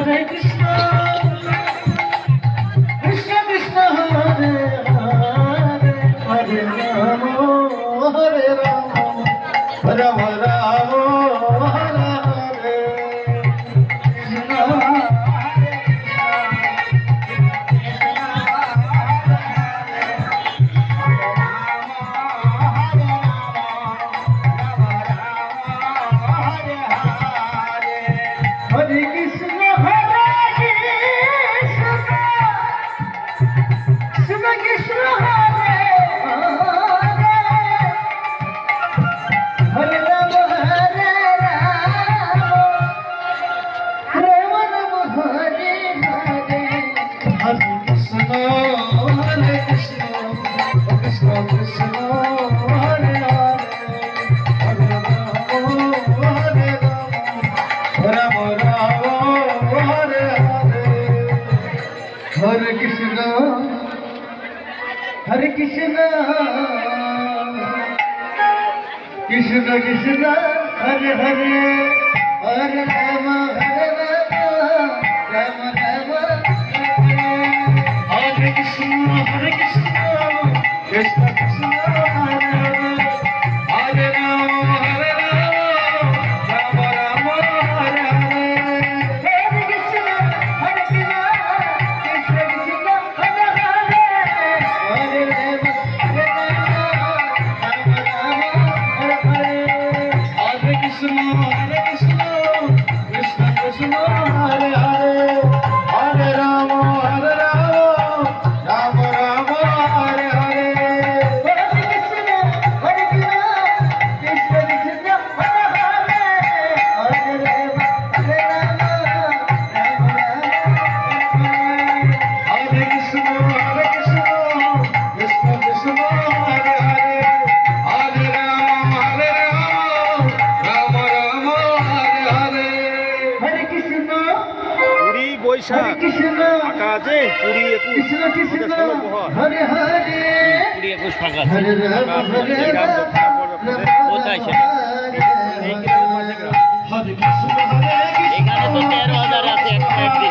হরে কৃষ্ণ কৃষ্ণ কৃষ্ণ হরে হরে হরে রাম হরে রাম রাম রাম হরে হরে কৃষ্ণ হরে কৃষ্ণ হরে কৃষ্ণ কৃষ্ণ কৃষ্ণ হরে হরে রাম হরে রাম রাম রাম হরে হরে হরে কৃষ্ণ হরে কৃষ্ণ কৃষ্ণ কৃষ্ণ হরে হরে হরে রাম হরে রাম রাম রাম হরে হরে হরে কৃষ্ণ হরে কৃষ্ণ কৃষ্ণ কৃষ্ণ হরে হরে হরে রাম রাম রাম হরে কৃষ্ণ কৃষ্ণ কৃষ্ণ হরে হরে হরে রাম রাম রাম হরে হরে হরে কৃষ্ণ কৃষ্ণ কৃষ্ণ হরে হরে হরে রাম রাম হরে হরে হরে কৃষ্ণ কৃষ্ণ কৃষ্ণ হরে হরে হরে রাম রাম রাম হরে হরে হরে কৃষ্ণ কৃষ্ণ কৃষ্ণ হরে হরে হরে রাম রাম হরে কৃষ্ণ কৃষ্ণ কৃষ্ণ হরে হরে হরে রাম রাম রাম হরে হরে হরে কৃষ্ণ পুরী বৈশাখ কৃষ্ণ কাজে পুরী 21 কৃষ্ণ কৃষ্ণ প্রহর হরে হরে পুরী 21 ফাঁকা হরে রাম হরে রাম কোথায় সেটা? হরে কৃষ্ণ হরে কৃষ্ণ এখানে তো 13,000 আছে একটা